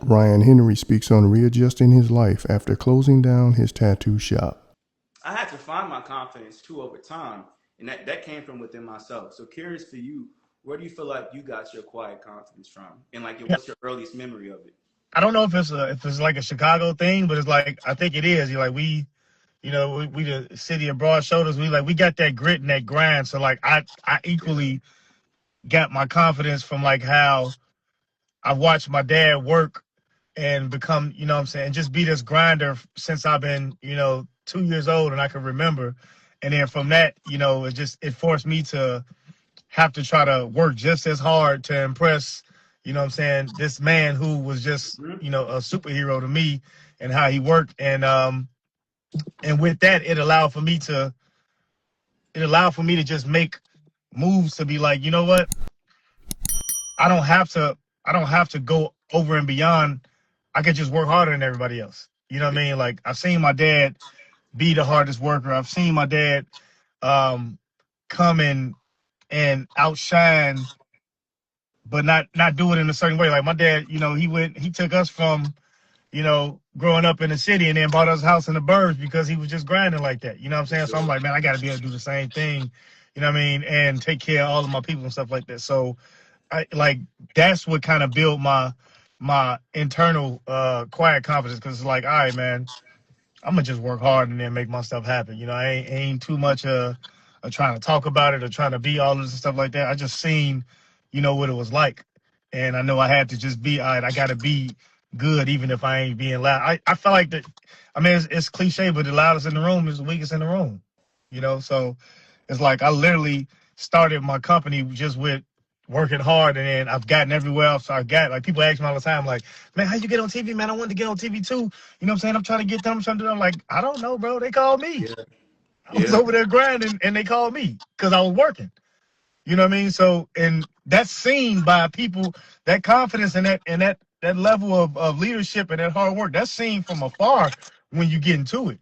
Ryan Henry speaks on readjusting his life after closing down his tattoo shop. I had to find my confidence too over time, and that came from within myself. So curious for you, where do you feel like you got your quiet confidence from, and like Yeah. what's your earliest memory of it? I don't know if it's like a Chicago thing, but it's like I think it is. You like we the city of broad shoulders. We got that grit and that grind. So like I Yeah. equally got my confidence from like how I watched my dad work and become, what I'm saying, just be this grinder since I've been, 2 years old and I can remember. And then from that, it forced me to have to try to work just as hard to impress, what I'm saying, this man who was just, Hmm. a superhero to me and how he worked. And with that, it allowed for me to just make moves to be like, you know what? I don't have to I don't have to go over and beyond. I could just work harder than everybody else. You know what I mean? Like I've seen my dad be the hardest worker. I've seen my dad um come in and outshine, but not do it in a certain way. Like my dad, he took us from, growing up in the city and then bought us a house in the burbs because he was just grinding like that. You know what I'm saying? So I'm Sure. like, man, I gotta be able to do the same thing, you know what I mean, and take care of all of my people and stuff like that. So I like that's what kind of built my internal quiet confidence because it's like, all right, man, I'm gonna just work hard and then make my stuff happen. I ain't too much trying to talk about it or trying to be all this and stuff like that. I just seen, what it was like, and I know I had to just be all right. I got to be good even if I ain't being loud. I felt like that. I mean, it's cliche, but the loudest in the room is the weakest in the room. So it's like I literally started my company just with working hard, and then I've gotten everywhere else. I got like people ask me all the time, like, man, how you get on TV, man? I wanted to get on TV too. You know what I'm saying? I'm trying to get them. I'm trying to do them. Like, I don't know, bro. They called me. Yeah. I was Yeah. over there grinding, and they called me because I was working. You know what I mean? So, and that's seen by people. That confidence and that level of leadership and that hard work. That's seen from afar when you get into it.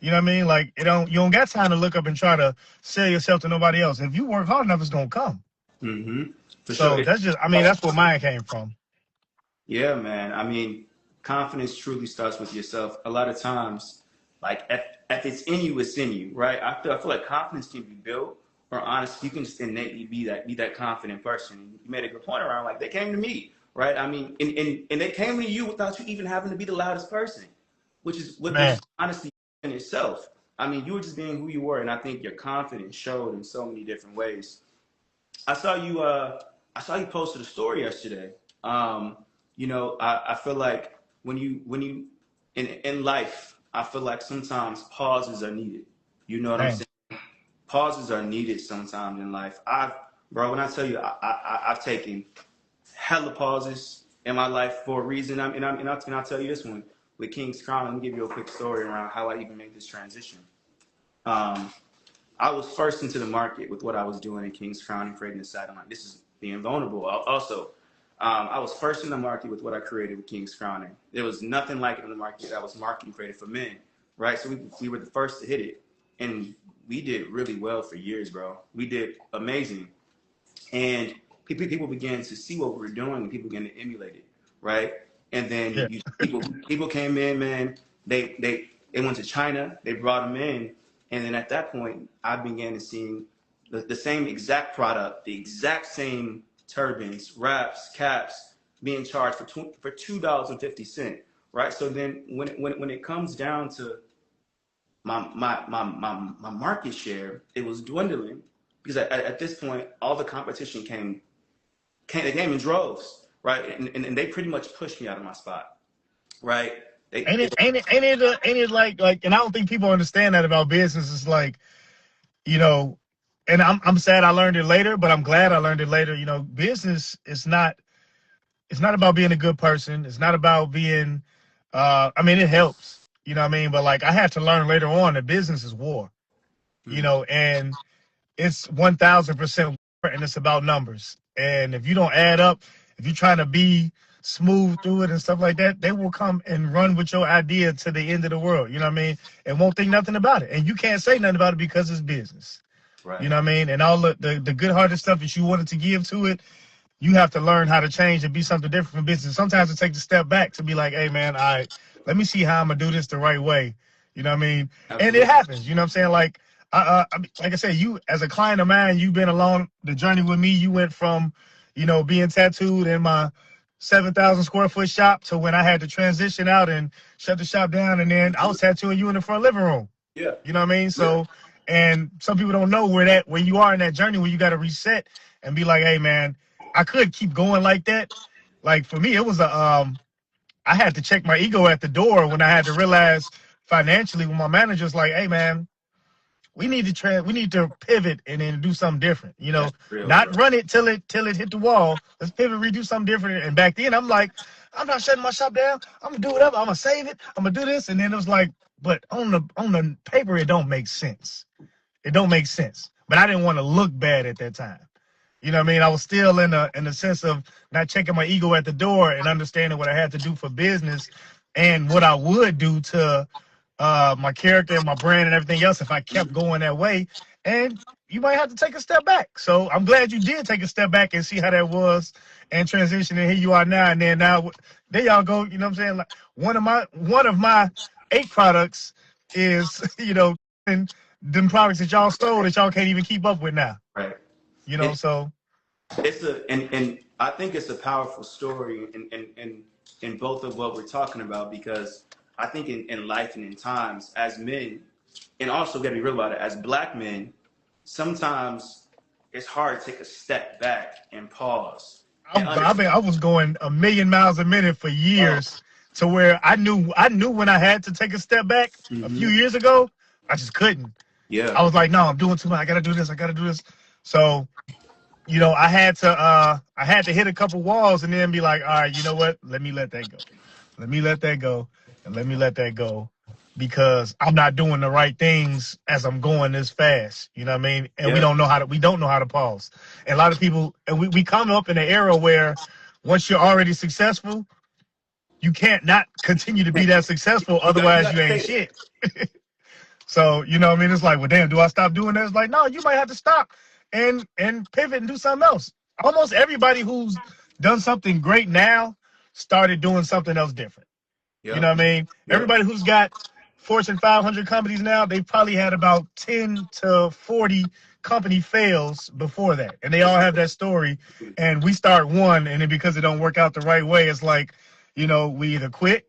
You know what I mean? Like you don't got time to look up and try to sell yourself to nobody else. If you work hard enough, it's gonna come. Hmm. For sure. So that's just, I mean, that's where mine came from. Yeah, man. I mean, confidence truly starts with yourself. A lot of times, like if it's in you, it's in you, right? I feel like confidence can be built, or honestly, you can just innately be that confident person. You made a good point around like they came to me, right? I mean, and they came to you without you even having to be the loudest person, which is Man, honestly in itself. I mean, you were just being who you were, and I think your confidence showed in so many different ways. I saw you. I saw you posted a story yesterday. Um, I feel like when you in life, I feel like sometimes pauses are needed. You know what I'm man. saying? Pauses are needed sometimes in life. Bro, when I tell you, I've taken hella pauses in my life for a reason. And I'll tell you this one with King's Crown. Let me give you a quick story around how I even made this transition. Um, I was first into the market with what I was doing in King's Crown and creating the site. I'm like, this is being vulnerable. Also, I was first in the market with what I created with King's Crowning. There was nothing like it in the market that was marketing created for men, right? So we were the first to hit it, and we did really well for years, bro. We did amazing, and people began to see what we were doing, and people began to emulate it, right? And then Yeah. people came in, man. They went to China. They brought them in, and then at that point, I began to see the same exact product, the exact same turbans, wraps, caps being charged for $2.50, right? So then when it comes down to my market share, it was dwindling because at this point all the competition they came in droves, right? And they pretty much pushed me out of my spot, right? Ain't They it, ain't it, ain't it, ain't it like, and I don't think people understand that about business. It's like, you know, and I'm sad I learned it later, but I'm glad I learned it later. Business is it's not about being a good person. It's not about being, I mean, it helps, you know what I mean? But like, I had to learn later on that business is war, Mhm. and it's 1000% war, and it's about numbers. And if you don't add up, if you're trying to be smooth through it and stuff like that, they will come and run with your idea to the end of the world. You know what I mean? And won't think nothing about it. And you can't say nothing about it because it's business. You Right. know what I mean? And all the good hearted stuff that you wanted to give to it, you have to learn how to change and be something different from business. Sometimes it takes a step back to be like, hey man, all right, let me see how I'm gonna do this the right way. You know what I mean? And it Absolutely. happens. You know what I'm saying? Like, I mean, like I said, you as a client of mine, you've been along the journey with me. You went from, being tattooed in my 7,000 square foot shop to when I had to transition out and shut the shop down, and then I was tattooing you in the front living room. Yeah. You know what I mean? Yeah. So, and some people don't know where you are in that journey where you got to reset and be like, hey man, I could keep going like that. Like for me, it was I had to check my ego at the door when I had to realize financially when my manager's like, hey man, we need to pivot and then do something different. That's real, Not bro. run it till it hit the wall. Let's pivot, redo something different. And back then I'm like, I'm not shutting my shop down. I'm gonna do whatever. I'm gonna save it. I'm gonna do this. And then it was like, but on the paper, it don't make sense. It don't make sense. But I didn't want to look bad at that time. You know what I mean? I was still in the sense of not checking my ego at the door and understanding what I had to do for business and what I would do to my character and my brand and everything else if I kept going that way. And you might have to take a step back. So I'm glad you did take a step back and see how that was and transition. And here you are now. And then now there y'all go. You know what I'm saying? Like one of my 8 products is, and them products that y'all stole that y'all can't even keep up with now. Right. So It's and I think it's a powerful story in both of what we're talking about, because I think in life and in times as men, and also got to be real about it, as black men, sometimes it's hard to take a step back and pause. I was going a million miles a minute for years to where I knew when I had to take a step back a few years ago, I just couldn't. Yeah. I was like, no, I'm doing too much. I gotta do this. So, I had to hit a couple walls and then be like, all right, you know what? Let me let that go. Let me let that go. And let me let that go. Because I'm not doing the right things as I'm going this fast. You know what I mean? And we don't know how to pause. And a lot of people, and we come up in an era where once you're already successful, you can't not continue to be that successful. Otherwise you ain't shit. So, you know what I mean? It's like, well, damn, do I stop doing that? It's like, no, you might have to stop and pivot and do something else. Almost everybody who's done something great now started doing something else different. You know what I mean? Everybody who's got Fortune 500 companies now, they probably had about 10 to 40 company fails before that. And they all have that story. And we start one, and then because it don't work out the right way, it's like, we either quit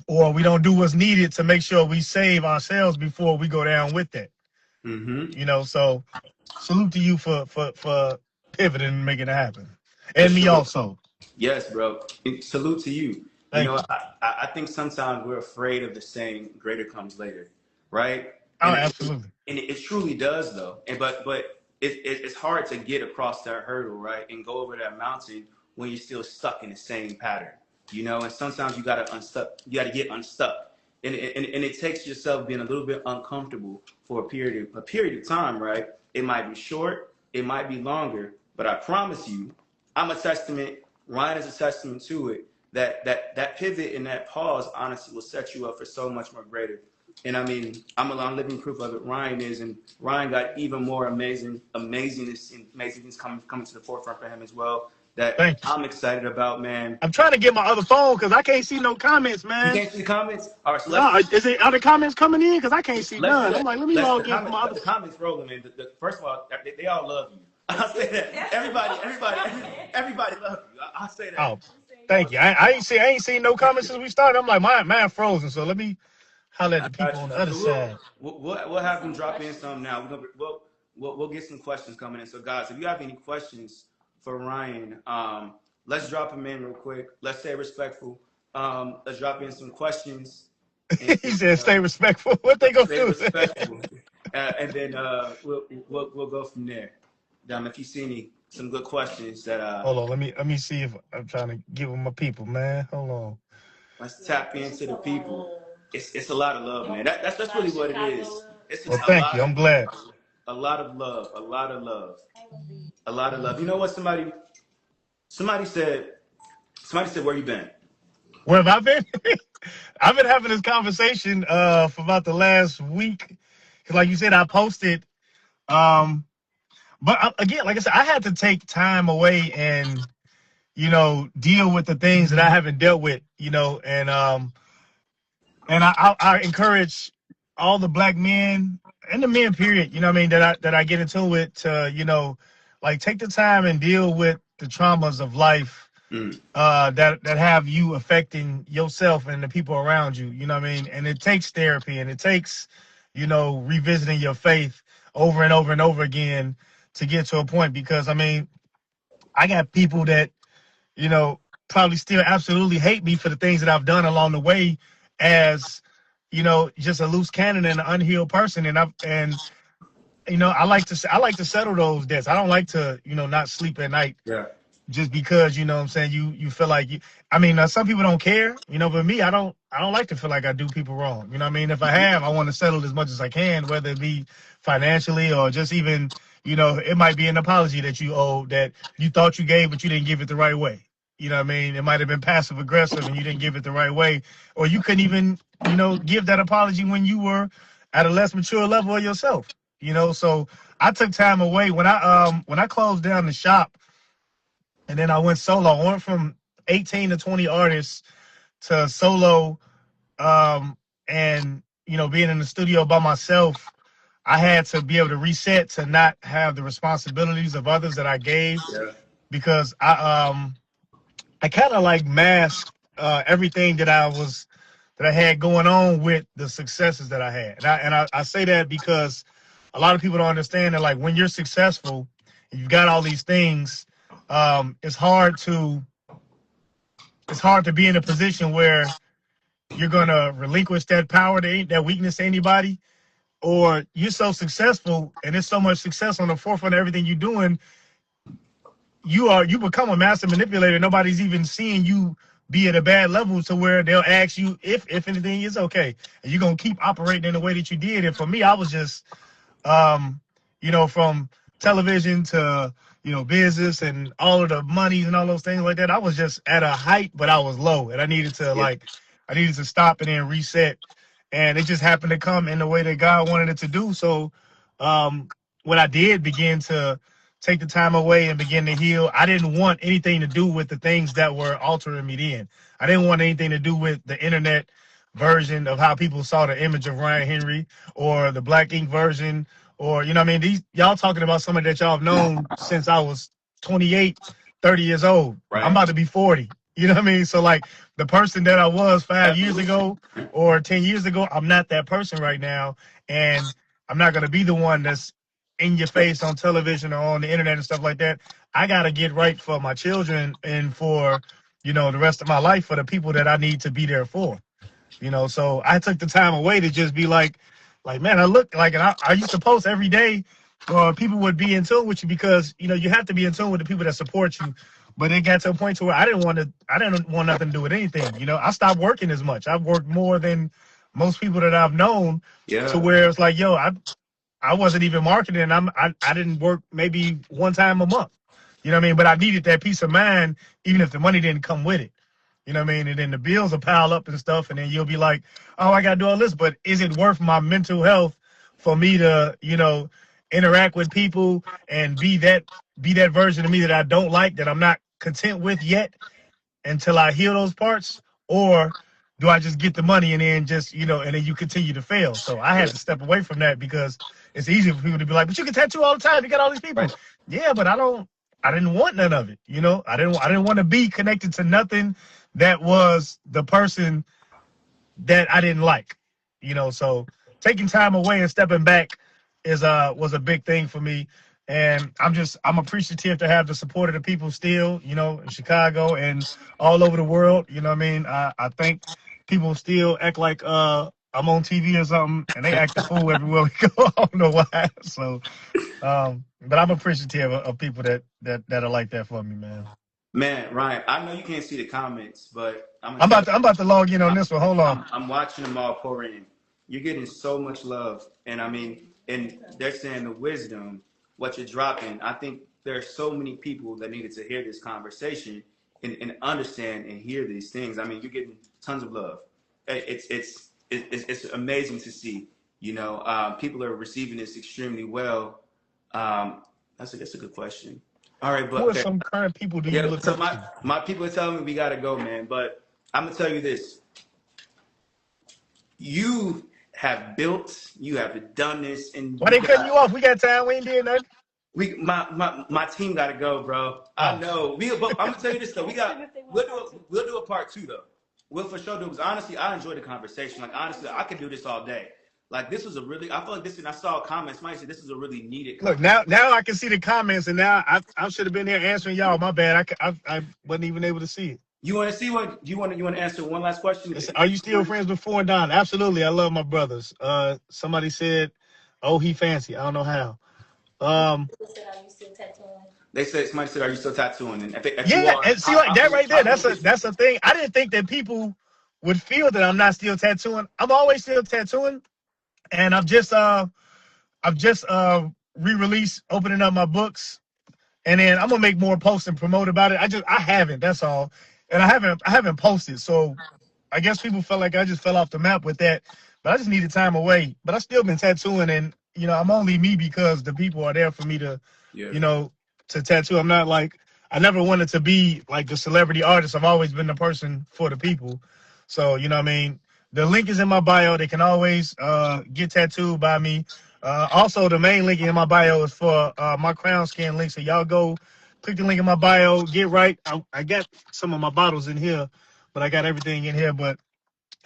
or we don't do what's needed to make sure we save ourselves before we go down with that. So salute to you for pivoting and making it happen. And me also. Yes, bro. Salute to you. Thank you. I think sometimes we're afraid of the saying "greater comes later," right? Oh, absolutely. And it truly does, though. But it's hard to get across that hurdle, right, and go over that mountain when you're still stuck in the same pattern, And sometimes you gotta unstuck. You gotta get unstuck, and it takes yourself being a little bit uncomfortable for a period of time, right? It might be short, it might be longer, but I promise you, I'm a testament. Ryan is a testament to it. That pivot and that pause honestly will set you up for so much more greater. And I mean, I'm living proof of it. Ryan is, and Ryan got even more amazing things coming to the forefront for him as well. That I'm excited about, man. I'm trying to get my other phone because I can't see no comments, man. You can't see the comments? All right, so are the comments coming in? Because I can't see none. I'm like, let me log in. My other comments rolling, man. First of all, they all love you. I'll say that. Everybody loves you. I'll say that. Oh, thank you. I ain't seen no comments since we started. I'm like, mine frozen. So let me holler at the people on the other side. We'll have them drop in some now. We'll get some questions coming in. So guys, if you have any questions for Ryan, let's drop them in real quick. Let's stay respectful. Let's drop in some questions. He said, "Stay respectful." What they gonna do? Respectful. And then we'll go from there. If you see some good questions that hold on, let me see if I'm trying to give them my people, man. Hold on. Let's tap into the people. It's a lot of love, man. That's really what it is. Thank you. I'm glad. A lot of love. You know what? Somebody said, where you been? Where have I been? I've been having this conversation for about the last week. Like you said, I posted but again, like I said, I had to take time away and deal with the things that I haven't dealt with, and I encourage all the black men and the men, period, that I get into it to, like take the time and deal with the traumas of life Mm, that have you affecting yourself and the people around you. You know what I mean? And it takes therapy and it takes, revisiting your faith over and over and over again to get to a point. Because I mean, I got people that probably still absolutely hate me for the things that I've done along the way, as just a loose cannon and an unhealed person. And I like to settle those debts. I don't like to not sleep at night yeah. just because what I'm saying, you feel like some people don't care, but me, I don't like to feel like I do people wrong. You know what I mean? If I have, I want to settle as much as I can, whether it be financially or just even, it might be an apology that you owe that you thought you gave, but you didn't give it the right way. You know what I mean? It might have been passive aggressive and you didn't give it the right way, or you couldn't even, give that apology when you were at a less mature level of yourself. So I took time away when I closed down the shop, and then I went solo. I went from 18 to 20 artists to solo, and being in the studio by myself. I had to be able to reset to not have the responsibilities of others that I gave, Yeah. because I kind of like masked everything that I had going on with the successes that I had. And I say that because a lot of people don't understand that, like, when you're successful, you've got all these things. It's hard to be in a position where you're gonna relinquish that power, that weakness to anybody, or you're so successful and there's so much success on the forefront of everything you're doing. You become a master manipulator. Nobody's even seeing you be at a bad level to where they'll ask you if anything is okay, and you're gonna keep operating in the way that you did. And for me, I was just from television to business and all of the monies and all those things like that. I was just at a height, but I was low, and Yeah. I needed to stop and then reset. And it just happened to come in the way that God wanted it to do. So, when I did begin to take the time away and begin to heal, I didn't want anything to do with the things that were altering me then. I didn't want anything to do with the internet version of how people saw the image of Ryan Henry, or the Black Ink version, or these y'all talking about somebody that y'all have known since I was 28, 30 years old. I'm Right. about to be 40. You know what I mean? So, like, the person that I was 5 years Evolution. ago or 10 years ago, I'm not that person right now. And I'm not going to be the one that's in your face on television or on the internet and stuff like that. I got to get right for my children and for, the rest of my life, for the people that I need to be there for. So I took the time away to just be like, man, I look like, and I used to post every day, or people would be in tune with you, because you have to be in tune with the people that support you. But it got to a point to where I didn't want nothing to do with anything. I stopped working as much. I've worked more than most people that I've known, to Yeah. where it's like, yo, I wasn't even marketing. I didn't work maybe one time a month. You know what I mean? But I needed that peace of mind, even if the money didn't come with it. You know what I mean? And then the bills will pile up and stuff, and then you'll be like, oh, I got to do all this, but is it worth my mental health for me to, interact with people and be that version of me that I don't like, that I'm not content with yet, until I heal those parts? Or do I just get the money and then just, and then you continue to fail? So I had to step away from that, because it's easy for people to be like, but you can tattoo all the time. You got all these people. Right. Yeah, but I didn't want none of it. I didn't want to be connected to nothing that was the person that I didn't like. So taking time away and stepping back was a big thing for me. And I'm appreciative to have the support of the people still, in Chicago and all over the world. You know what I mean? I think people still act like I'm on TV or something, and they act the fool everywhere we go. I don't know why. So but I'm appreciative of people that are like that for me, man. Man, Ryan, I know you can't see the comments, but I'm gonna I'm tell about you, to, I'm about to log in on this one. Hold on. I'm watching them all pour in. You're getting so much love, and I mean, and they're saying the wisdom, what you're dropping. I think there are so many people that needed to hear this conversation and understand and hear these things. I mean, you're getting tons of love. It's amazing to see. People are receiving this extremely well. Um, That's a good question. All right, Who but are okay. some current people do you Yeah, look so up to? my people are telling me we gotta go, man. But I'm gonna tell you this: you you have done this, and Why you they cutting got you off? We got time. We ain't did nothing. my team gotta go, bro. I Oh, know. But I'm gonna tell you this though: we'll do a part two though. We'll for sure do because honestly, I enjoyed the conversation. Like honestly, I could do this all day. Like this was a really, I feel like this, and I saw comments. Somebody said this is a really needed look conversation. now I can see the comments, and now I should have been here answering y'all. My bad. I wasn't even able to see it. You want to see what? You want to answer one last question? Are you still friends with Four and Don? Absolutely. I love my brothers. Somebody said, "Oh, he fancy." I don't know how. They said somebody said, "Are you still tattooing?" And if you Yeah, are, and see like that right there. how That's a thing. I didn't think that people would feel that I'm not still tattooing. I'm always still tattooing, and I've just re-released, opening up my books, and then I'm gonna make more posts and promote about it. I haven't. That's all, and I haven't posted. So I guess people felt like I just fell off the map with that, but I just needed time away. But I still been tattooing, and I'm only me because the people are there for me to, Yeah. to tattoo. I'm not like I never wanted to be like the celebrity artist. I've always been the person for the people. So what I mean. The link is in my bio. They can always get tattooed by me. Also, the main link in my bio is for my crown skin link. So y'all go click the link in my bio. Get right. I got some of my bottles in here, but I got everything in here. But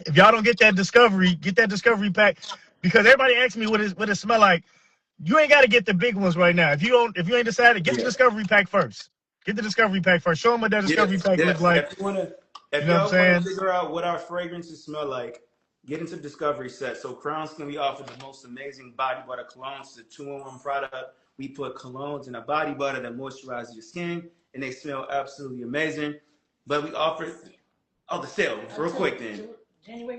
if y'all don't get that discovery pack, because everybody asks me what it smell like. You ain't got to get the big ones right now. If you ain't decided, get the discovery pack first. Get the discovery pack first. Show them what that discovery pack look like. If You know what I'm y'all want saying? to figure out what our fragrances smell like, get into the Discovery set. So Crown Skin, we offer the most amazing body butter colognes. It's a 2-in-1 product. We put colognes in a body butter that moisturizes your skin, and they smell absolutely amazing. But we offer the sale real quick then. January.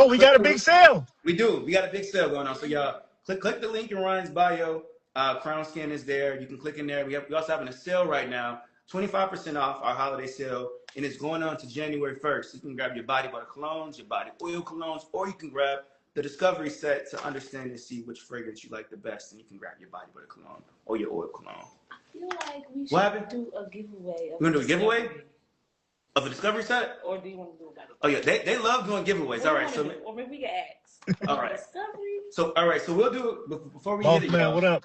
We got a big sale. We do. We got a big sale going on. So y'all click the link in Ryan's bio. Crown Skin is there. You can click in there. We also having a sale right now. 25% off our holiday sale, and it's going on to January 1st. You can grab your body butter colognes, your body oil colognes, or you can grab the Discovery set to understand and see which fragrance you like the best, and you can grab your body butter cologne or your oil cologne. I feel like we should do a giveaway. We're gonna do a giveaway of a Discovery set? Or do you want to do a body? Oh yeah, they love doing giveaways. All right, so or maybe we can ask. all right. Discovery. So all right, so we'll do it before we Boss hit it, man, y'all. what up?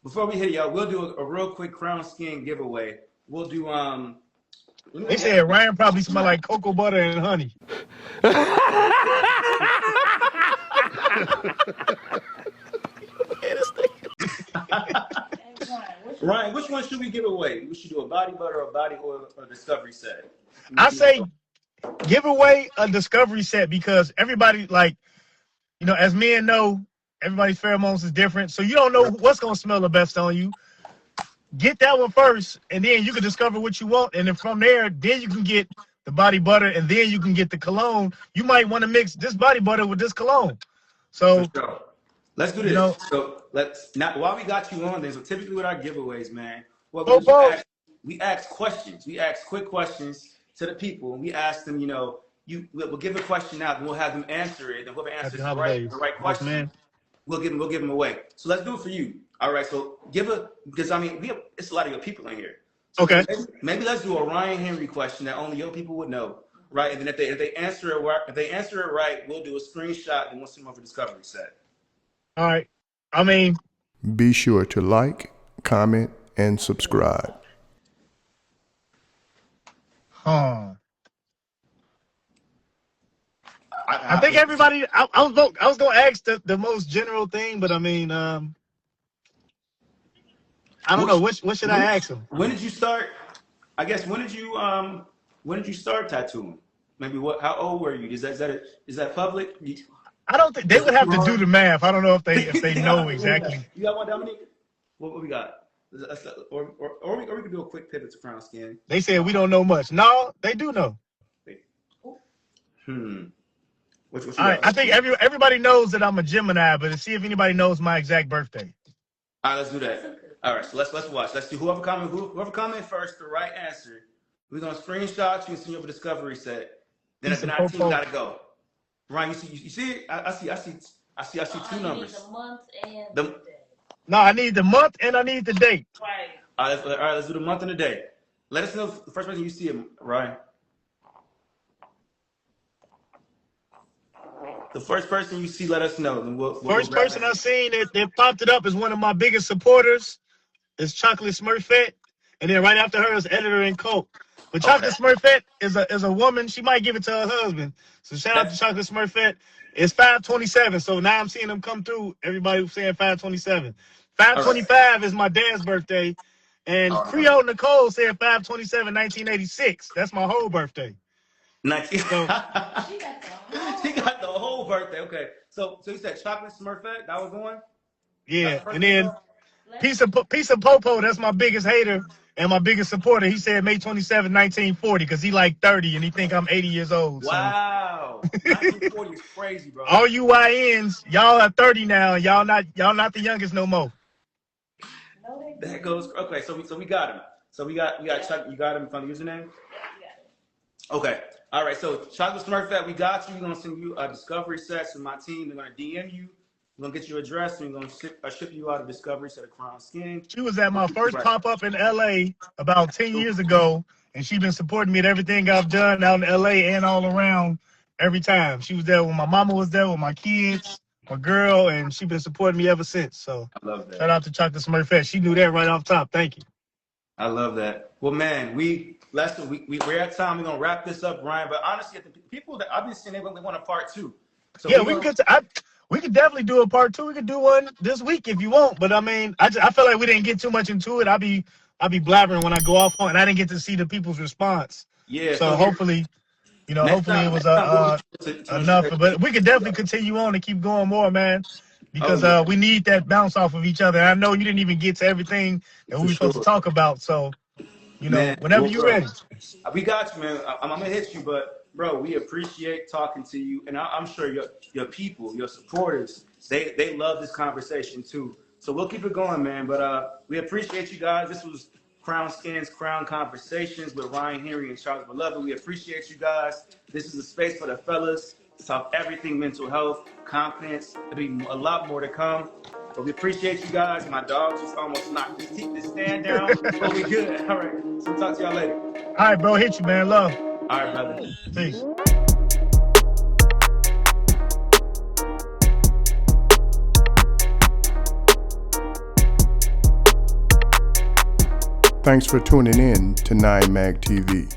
Before we hit it, y'all, we'll do a real quick Crown Skin giveaway. We'll do They said Ryan probably smell like cocoa butter and honey. Ryan, which one should we give away? We should do a body butter, or body oil, or Discovery set. I say give away a Discovery set because everybody, like, as men know, everybody's pheromones is different. So you don't know what's going to smell the best on you. Get that one first, and then you can discover what you want. And then from there, then you can get the body butter, and then you can get the cologne. You might want to mix this body butter with this cologne. So let's do this. So while we got you on this, so typically with our giveaways, man, we ask questions. We ask quick questions to the people, and we ask them, we'll give a question out, and we'll have them answer it, and whoever answers the right question, we'll give them away. So let's do it for you. All right, so because it's a lot of your people in here. So okay. Maybe let's do a Ryan Henry question that only your people would know, right? And then if they answer it right, we'll do a screenshot and we'll send them over Discovery set. All right. Be sure to like, comment, and subscribe. I think everybody. I was gonna ask the most general thing, but I don't know. What should I ask them? When did you start? I guess when did you start tattooing? Maybe how old were you? Is that public? I don't think they would have to do the math. I don't know if they know exactly. You got one, Dominique? What we got? Or we could do a quick pivot to Crown Skin. They said we don't know much. No, they do know. All right, I think everybody knows that I'm a Gemini, but let's see if anybody knows my exact birthday. All right, let's do that. All right, so let's watch. Let's do whoever comment first, the right answer. We're gonna screenshot you and send you over Discovery set. Then our team gotta go. Ryan, you see it? I see two numbers. The month and the day. No, I need the month and I need the date. Right. All right, let's do the month and the day. Let us know the first person you see him, Ryan. The first person you see, let us know. And we'll First wrap person it. I seen that popped it up is one of my biggest supporters. Is Chocolate Smurfette, and then right after her is Editor and Coke. But Chocolate Smurfette is a woman. She might give it to her husband. So shout out to Chocolate Smurfette. It's 527. So now I'm seeing them come through. Everybody saying 527. 525 is my dad's birthday. And Creole Nicole said 527, 1986. That's my whole birthday. 19. So, She got the whole birthday. Okay. So you said Chocolate Smurfette? That was the one? yeah. And then Piece of Popo, that's my biggest hater and my biggest supporter. He said May 27, 1940, because he like 30 and he think I'm 80 years old. So. Wow. 1940 is crazy, bro. All you YNs, y'all are 30 now. Y'all not the youngest no more. That goes okay. So we got him. So we got Chuck. You got him from the username. Okay. All right. So Chocolate Smurfette, we got you. We're gonna send you a discovery set to my team. They're gonna DM you. We're gonna get your address and we're gonna ship you out a discovery set of Crown Skin. She was at my first pop-up in LA about 10 years ago, and she's been supporting me at everything I've done out in LA and all around every time. She was there when my mama was there with my kids, my girl, and she's been supporting me ever since. So I love that. Shout out to Chocolate Smurfette. She knew that right off top. Thank you. I love that. Well, man, we're at time. We're gonna wrap this up, Ryan. But honestly, the people that I've been seeing, they want a part 2. So yeah, we could definitely do a part 2. We could do one this week if you want. But I mean, I feel like we didn't get too much into it. I'll be blabbering when I go off on, and I didn't get to see the people's response. Yeah. So hopefully, hopefully it was enough. But we could definitely continue on and keep going more, man. Because we need that bounce off of each other. And I know you didn't even get to everything that we were supposed to talk about. So, man, whenever you're ready. We got you, man. I'm gonna hit you, but bro, we appreciate talking to you, and I'm sure your people, your supporters, they love this conversation too. So we'll keep it going, man. But we appreciate you guys. This was Crown Skins, Crown Conversations with Ryan Henry and Charles Beloved. We appreciate you guys. This is a space for the fellas to talk everything mental health, confidence. There'll be a lot more to come. But we appreciate you guys. My dog just almost knocked his teeth to stand down. But we good. All right. So talk to y'all later. All right, bro. Hit you, man. Love. All right, brother. Peace. Thanks for tuning in to 9 Mag TV.